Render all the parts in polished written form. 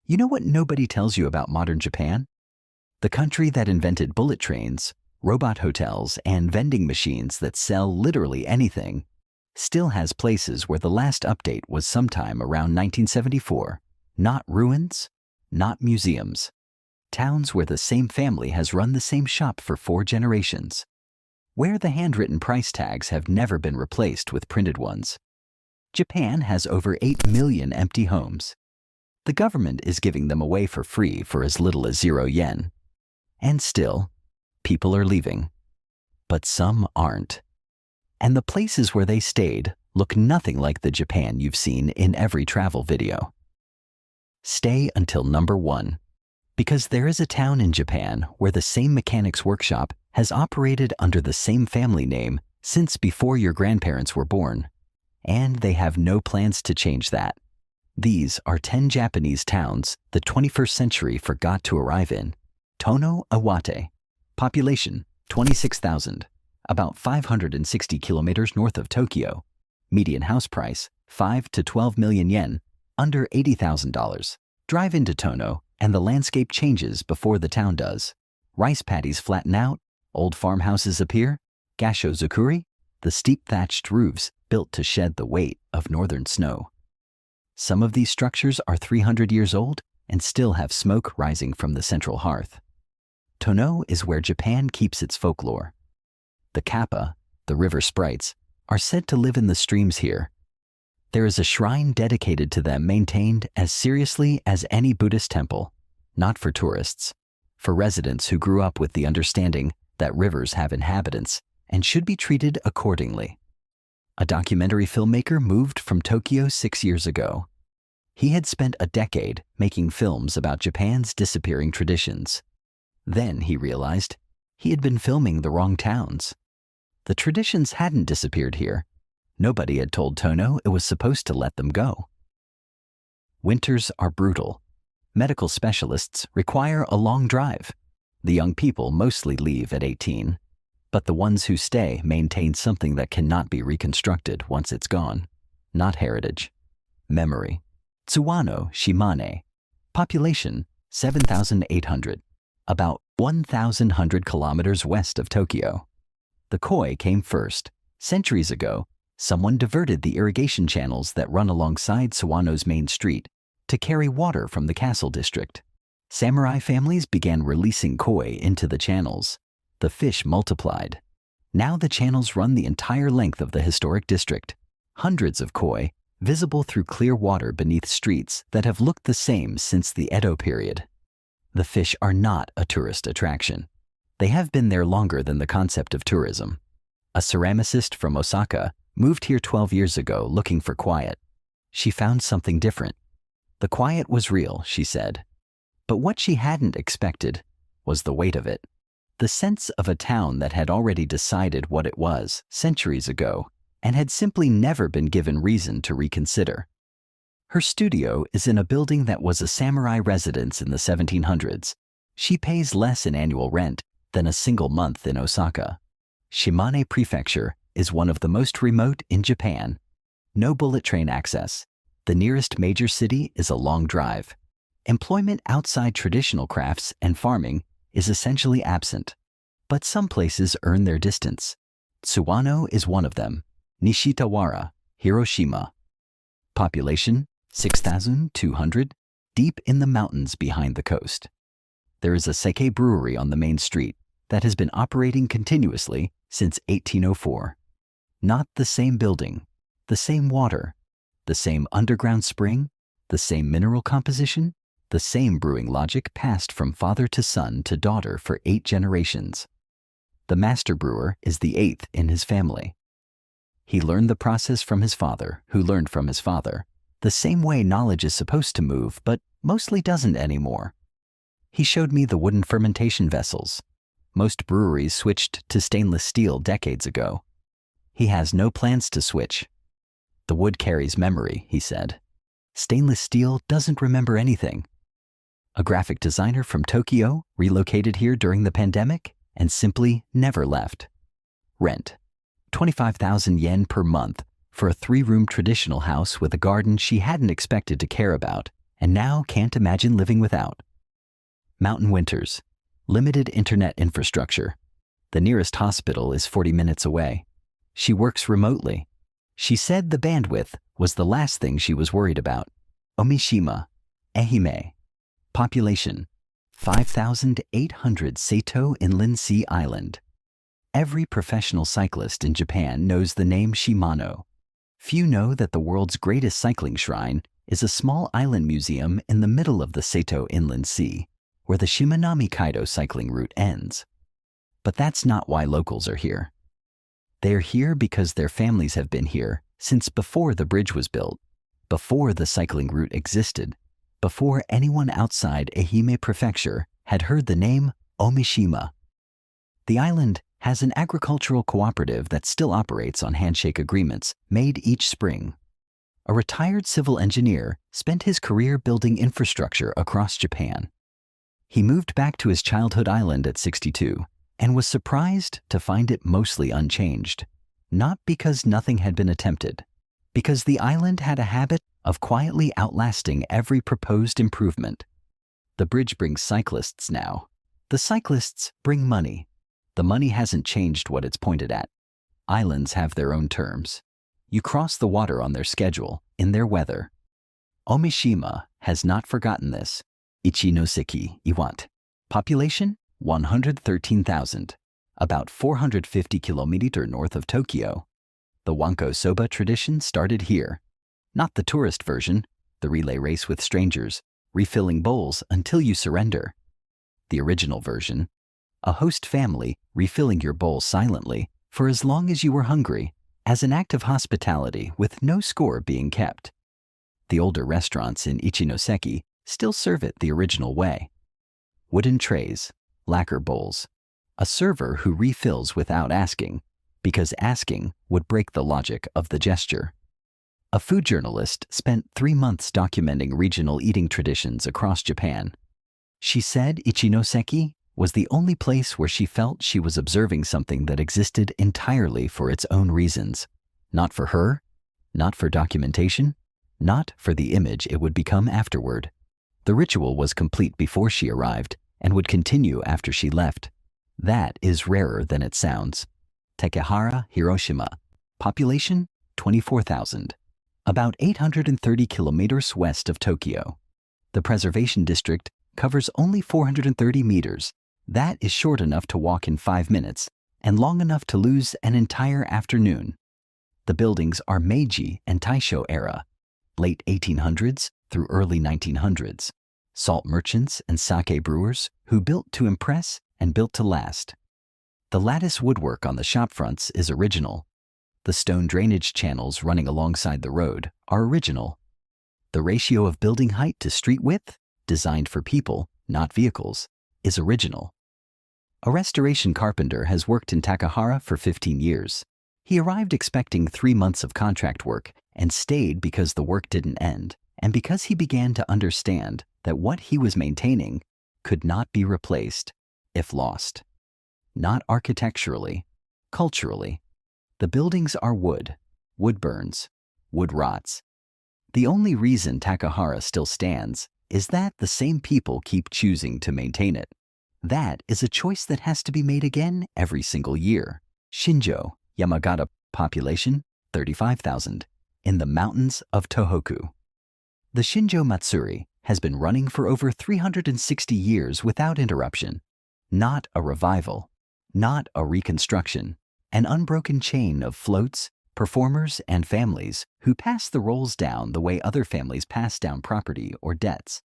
You know what nobody tells you about modern Japan? The country that invented bullet trains, robot hotels, and vending machines that sell literally anything still has places where the last update was sometime around 1974. Not ruins, not museums. Towns where the same family has run the same shop for 4 generations. Where the handwritten price tags have never been replaced with printed ones. Japan has over 8 million empty homes. The government is giving them away for free for as little as 0 yen. And still, people are leaving. But some aren't. And the places where they stayed look nothing like the Japan you've seen in every travel video. Stay until number 1. Because there is a town in Japan where the same mechanic's workshop has operated under the same family name since before your grandparents were born. And they have no plans to change that. These are 10 Japanese towns the 21st century forgot to arrive in. Tono Iwate. Population, 26,000. About 560 kilometers north of Tokyo. Median house price, 5 to 12 million yen, under $80,000. Drive into Tono, and the landscape changes before the town does. Rice paddies flatten out, old farmhouses appear, gashozukuri, the steep thatched roofs built to shed the weight of northern snow. Some of these structures are 300 years old and still have smoke rising from the central hearth. Tono is where Japan keeps its folklore. The kappa, the river sprites, are said to live in the streams here. There is a shrine dedicated to them maintained as seriously as any Buddhist temple, not for tourists, for residents who grew up with the understanding that rivers have inhabitants and should be treated accordingly. A documentary filmmaker moved from Tokyo 6 years ago. He had spent a decade making films about Japan's disappearing traditions. Then he realized he had been filming the wrong towns. The traditions hadn't disappeared here. Nobody had told Tono it was supposed to let them go. Winters are brutal. Medical specialists require a long drive. The young people mostly leave at 18, but the ones who stay maintain something that cannot be reconstructed once it's gone. Not heritage. Memory. Tsuwano Shimane. Population, 7,800. About 1,100 kilometers west of Tokyo. The koi came first. Centuries ago, someone diverted the irrigation channels that run alongside Suwano's main street to carry water from the castle district. Samurai families began releasing koi into the channels. The fish multiplied. Now the channels run the entire length of the historic district. Hundreds of koi, visible through clear water beneath streets that have looked the same since the Edo period. The fish are not a tourist attraction. They have been there longer than the concept of tourism. A ceramicist from Osaka moved here 12 years ago looking for quiet. She found something different. The quiet was real, she said. But what she hadn't expected was the weight of it. The sense of a town that had already decided what it was centuries ago and had simply never been given reason to reconsider. Her studio is in a building that was a samurai residence in the 1700s. She pays less in annual rent than a single month in Osaka. Shimane Prefecture is one of the most remote in Japan. No bullet train access. The nearest major city is a long drive. Employment outside traditional crafts and farming is essentially absent. But some places earn their distance. Tsuwano is one of them. Nishitawara, Hiroshima. Population, 6,200, deep in the mountains behind the coast. There is a sake brewery on the main street that has been operating continuously since 1804. Not the same building, the same water, the same underground spring, the same mineral composition, the same brewing logic passed from father to son to daughter for 8 generations. The master brewer is the 8th in his family. He learned the process from his father, who learned from his father, the same way knowledge is supposed to move, but mostly doesn't anymore. He showed me the wooden fermentation vessels. Most breweries switched to stainless steel decades ago. He has no plans to switch. The wood carries memory, he said. Stainless steel doesn't remember anything. A graphic designer from Tokyo relocated here during the pandemic and simply never left. Rent, 25,000 yen per month for a 3-room traditional house with a garden she hadn't expected to care about and now can't imagine living without. Mountain winters, limited internet infrastructure. The nearest hospital is 40 minutes away. She works remotely. She said the bandwidth was the last thing she was worried about. Omishima, Ehime. Population, 5,800 Seto Inland Sea Island. Every professional cyclist in Japan knows the name Shimano. Few know that the world's greatest cycling shrine is a small island museum in the middle of the Seto Inland Sea, where the Shimanami-Kaido cycling route ends. But that's not why locals are here. They're here because their families have been here since before the bridge was built, before the cycling route existed, before anyone outside Ehime Prefecture had heard the name Omishima. The island has an agricultural cooperative that still operates on handshake agreements made each spring. A retired civil engineer spent his career building infrastructure across Japan. He moved back to his childhood island at 62 and was surprised to find it mostly unchanged, not because nothing had been attempted, because the island had a habit of quietly outlasting every proposed improvement. The bridge brings cyclists now. The cyclists bring money. The money hasn't changed what it's pointed at. Islands have their own terms. You cross the water on their schedule, in their weather. Omishima has not forgotten this. Ichinoseki, Iwat. Population, 113,000. About 450 kilometers north of Tokyo. The Wanko Soba tradition started here. Not the tourist version, the relay race with strangers, refilling bowls until you surrender. The original version, a host family refilling your bowl silently for as long as you were hungry, as an act of hospitality with no score being kept. The older restaurants in Ichinoseki still serve it the original way. Wooden trays, lacquer bowls, a server who refills without asking, because asking would break the logic of the gesture. A food journalist spent 3 months documenting regional eating traditions across Japan. She said Ichinoseki was the only place where she felt she was observing something that existed entirely for its own reasons. Not for her, not for documentation, not for the image it would become afterward. The ritual was complete before she arrived and would continue after she left. That is rarer than it sounds. Takehara, Hiroshima. Population, 24,000. About 830 kilometers west of Tokyo. The preservation district covers only 430 meters. That is short enough to walk in 5 minutes and long enough to lose an entire afternoon. The buildings are Meiji and Taisho era, late 1800s through early 1900s. Salt merchants and sake brewers who built to impress and built to last. The lattice woodwork on the shop fronts is original. The stone drainage channels running alongside the road are original. The ratio of building height to street width, designed for people, not vehicles, is original. A restoration carpenter has worked in Takehara for 15 years. He arrived expecting 3 months of contract work and stayed because the work didn't end, and because he began to understand that what he was maintaining could not be replaced if lost. Not architecturally, culturally. The buildings are wood burns, wood rots. The only reason Takehara still stands is that the same people keep choosing to maintain it. That is a choice that has to be made again every single year. Shinjo, Yamagata. Population, 35,000. In the mountains of Tohoku. The Shinjo Matsuri has been running for over 360 years without interruption. Not a revival, not a reconstruction. An unbroken chain of floats, performers, and families who pass the rolls down the way other families pass down property or debts.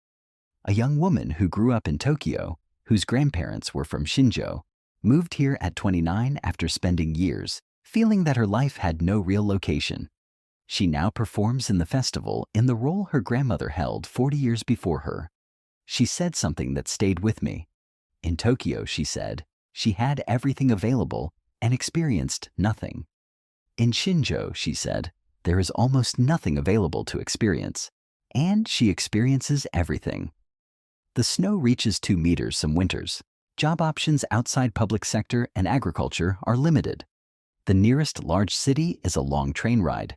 A young woman who grew up in Tokyo, whose grandparents were from Shinjo, moved here at 29 after spending years feeling that her life had no real location. She now performs in the festival in the role her grandmother held 40 years before her. She said something that stayed with me. In Tokyo, she said, she had everything available and experienced nothing. In Shinjo, she said, there is almost nothing available to experience, and she experiences everything. The snow reaches 2 meters some winters. Job options outside public sector and agriculture are limited. The nearest large city is a long train ride.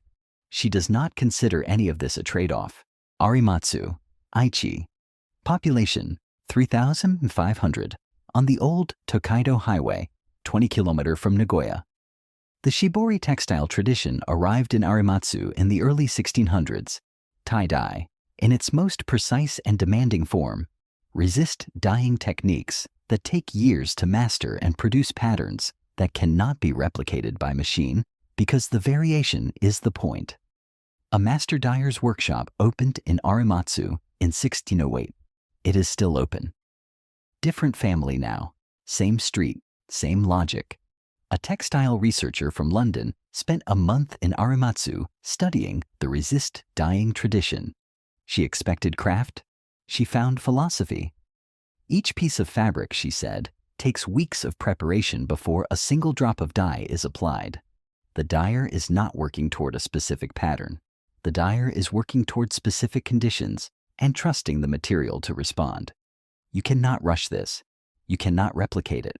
She does not consider any of this a trade-off. Arimatsu, Aichi. Population 3,500 on the old Tokaido Highway, 20 km from Nagoya. The shibori textile tradition arrived in Arimatsu in the early 1600s. Tie-dye, in its most precise and demanding form, resist dyeing techniques that take years to master and produce patterns that cannot be replicated by machine because the variation is the point. A master dyer's workshop opened in Arimatsu in 1608. It is still open. Different family now, same street, same logic. A textile researcher from London spent a month in Arimatsu studying the resist dyeing tradition. She expected craft. She found philosophy. Each piece of fabric, she said, takes weeks of preparation before a single drop of dye is applied. The dyer is not working toward a specific pattern. The dyer is working toward specific conditions and trusting the material to respond. You cannot rush this. You cannot replicate it.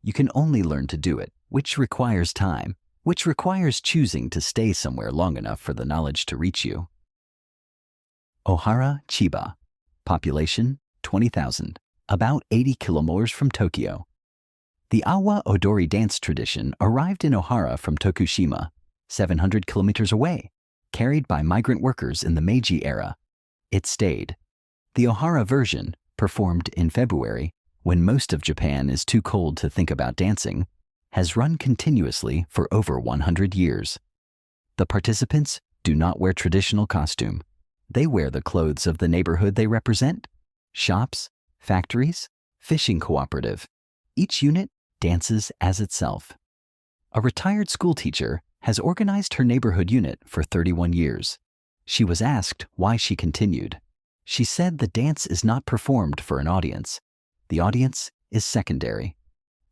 You can only learn to do it, which requires time, which requires choosing to stay somewhere long enough for the knowledge to reach you. Ohara, Chiba. Population 20,000, about 80 kilometers from Tokyo. The Awa Odori dance tradition arrived in Ohara from Tokushima, 700 kilometers away, carried by migrant workers in the Meiji era. It stayed. The Ohara version, performed in February, when most of Japan is too cold to think about dancing, has run continuously for over 100 years. The participants do not wear traditional costume. They wear the clothes of the neighborhood they represent. Shops, factories, fishing cooperative. Each unit dances as itself. A retired schoolteacher has organized her neighborhood unit for 31 years. She was asked why she continued. She said the dance is not performed for an audience. The audience is secondary.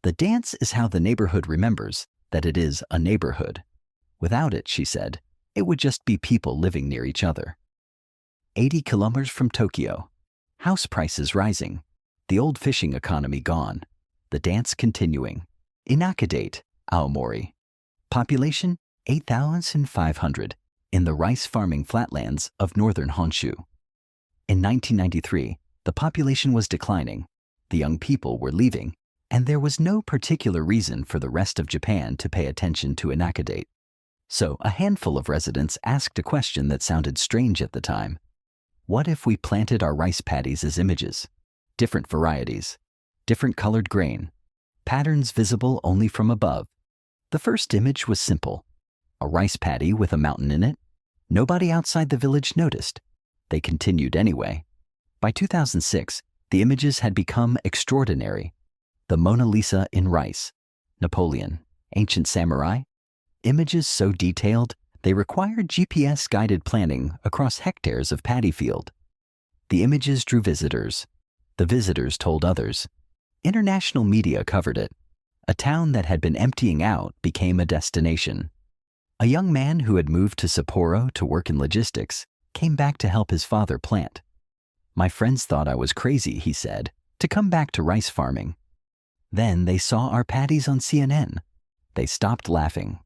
The dance is how the neighborhood remembers that it is a neighborhood. Without it, she said, it would just be people living near each other. 80 kilometers from Tokyo. House prices rising. The old fishing economy gone. The dance continuing. Inaka date, Aomori. Population 8,500 in the rice farming flatlands of northern Honshu. In 1993, the population was declining. The young people were leaving, and there was no particular reason for the rest of Japan to pay attention to Inaka date. So a handful of residents asked a question that sounded strange at the time. What if we planted our rice paddies as images? Different varieties, different colored grain, patterns visible only from above. The first image was simple. A rice paddy with a mountain in it. Nobody outside the village noticed. They continued anyway. By 2006, the images had become extraordinary. The Mona Lisa in rice, Napoleon, ancient samurai. Images so detailed, they required GPS-guided planning across hectares of paddy field. The images drew visitors. The visitors told others. International media covered it. A town that had been emptying out became a destination. A young man who had moved to Sapporo to work in logistics came back to help his father plant. My friends thought I was crazy, he said, to come back to rice farming. Then they saw our paddies on CNN. They stopped laughing.